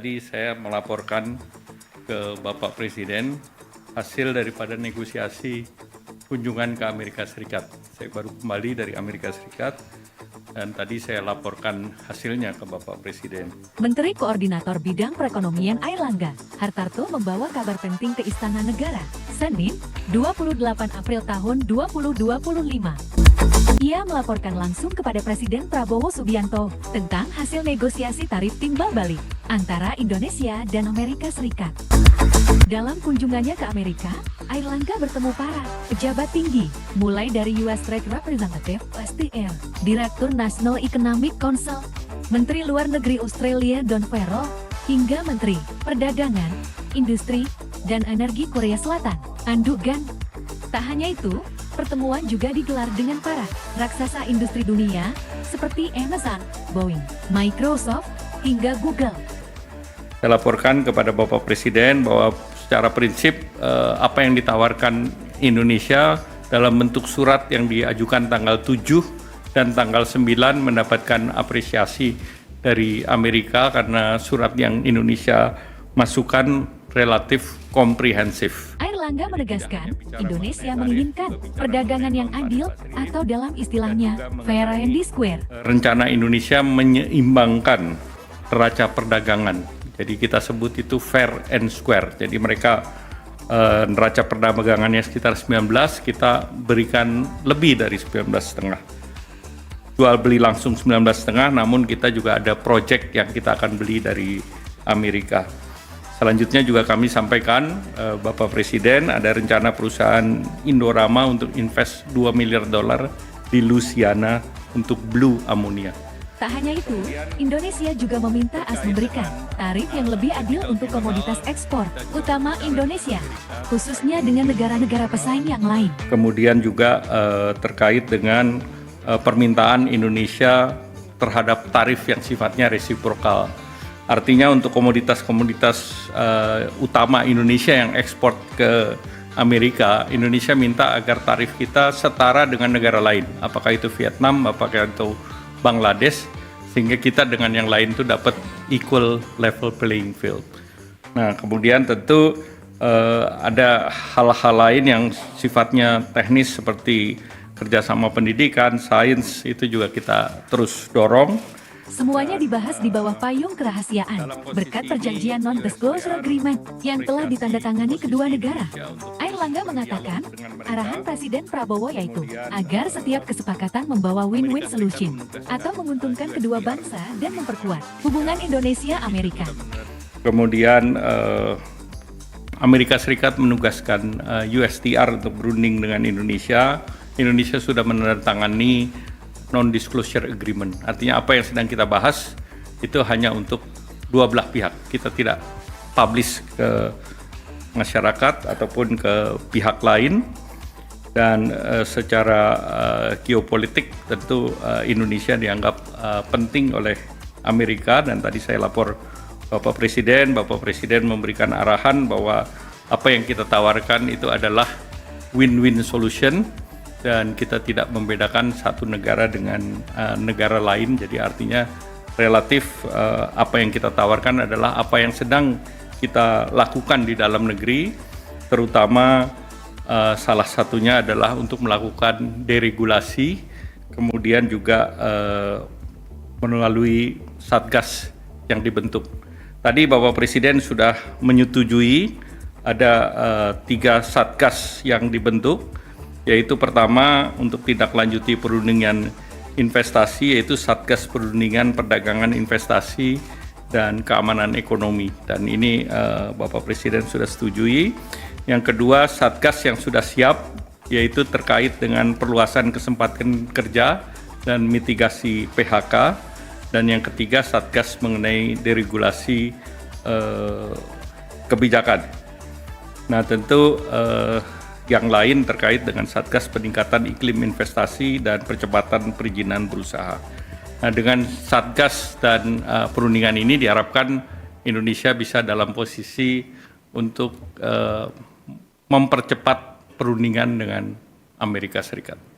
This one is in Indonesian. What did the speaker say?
tadi saya melaporkan ke Bapak Presiden hasil daripada negosiasi kunjungan ke Amerika Serikat. Saya baru kembali dari Amerika Serikat dan tadi saya laporkan hasilnya ke Bapak Presiden. Menteri Koordinator Bidang Perekonomian Airlangga Hartarto membawa kabar penting ke Istana Negara, Senin, 28 April tahun 2025. Ia melaporkan langsung kepada Presiden Prabowo Subianto tentang hasil negosiasi tarif timbal balik antara Indonesia dan Amerika Serikat. Dalam kunjungannya ke Amerika, Airlangga bertemu para pejabat tinggi, mulai dari US Trade Representative (USTR), Direktur National Economic Council, Menteri Luar Negeri Australia Don Farrell, hingga Menteri Perdagangan, Industri, dan Energi Korea Selatan, An Du-gan. Tak hanya itu, pertemuan juga digelar dengan para raksasa industri dunia seperti Amazon, Boeing, Microsoft, hingga Google. Saya laporkan kepada Bapak Presiden bahwa secara prinsip apa yang ditawarkan Indonesia dalam bentuk surat yang diajukan tanggal 7 dan tanggal 9 mendapatkan apresiasi dari Amerika karena surat yang Indonesia masukkan relatif komprehensif. Airlangga menegaskan, Indonesia menginginkan perdagangan yang adil atau dalam istilahnya fair and square. Rencana Indonesia menyeimbangkan neraca perdagangan. Jadi kita sebut itu fair and square. Jadi mereka neraca perdagangannya sekitar 19, kita berikan lebih dari 19,5. Jual beli langsung 19,5, namun kita juga ada project yang kita akan beli dari Amerika. Selanjutnya juga kami sampaikan Bapak Presiden ada rencana perusahaan Indorama untuk invest $2 miliar di Louisiana untuk blue ammonia. Tak hanya itu, Indonesia juga meminta AS memberikan tarif yang lebih adil untuk komoditas ekspor, utama Indonesia, khususnya dengan negara-negara pesaing yang lain. Kemudian juga terkait dengan permintaan Indonesia terhadap tarif yang sifatnya resiprokal. Artinya untuk komoditas-komoditas utama Indonesia yang ekspor ke Amerika, Indonesia minta agar tarif kita setara dengan negara lain, apakah itu Vietnam, apakah itu Bangladesh, sehingga kita dengan yang lain itu dapat equal level playing field. Nah, kemudian tentu ada hal-hal lain yang sifatnya teknis seperti kerjasama pendidikan, sains, itu juga kita terus dorong. Semuanya dibahas di bawah payung kerahasiaan, berkat perjanjian non-disclosure agreement yang telah ditandatangani kedua negara. Airlangga mengatakan, arahan Presiden Prabowo yaitu agar setiap kesepakatan membawa win-win solution atau menguntungkan kedua bangsa dan memperkuat hubungan Indonesia-Amerika. Kemudian Amerika Serikat menugaskan USTR untuk berunding dengan Indonesia. Indonesia sudah menandatangani non-disclosure agreement. Artinya apa yang sedang kita bahas itu hanya untuk dua belah pihak. Kita tidak publish ke masyarakat ataupun ke pihak lain. Dan secara geopolitik tentu Indonesia dianggap penting oleh Amerika, dan tadi saya lapor Bapak Presiden memberikan arahan bahwa apa yang kita tawarkan itu adalah win-win solution dan kita tidak membedakan satu negara dengan negara lain. Jadi artinya relatif apa yang kita tawarkan adalah apa yang sedang kita lakukan di dalam negeri, terutama salah satunya adalah untuk melakukan deregulasi, kemudian juga melalui Satgas yang dibentuk. Tadi Bapak Presiden sudah menyetujui ada 3 Satgas yang dibentuk, yaitu pertama untuk tindak lanjuti perundingan investasi, yaitu Satgas Perundingan Perdagangan Investasi dan Keamanan Ekonomi, dan ini Bapak Presiden sudah setujui. Yang kedua, Satgas yang sudah siap, yaitu terkait dengan perluasan kesempatan kerja dan mitigasi PHK, dan yang ketiga Satgas mengenai deregulasi kebijakan. Nah, tentu yang lain terkait dengan Satgas Peningkatan Iklim Investasi dan Percepatan Perizinan Berusaha. Nah, dengan Satgas dan perundingan ini diharapkan Indonesia bisa dalam posisi untuk mempercepat perundingan dengan Amerika Serikat.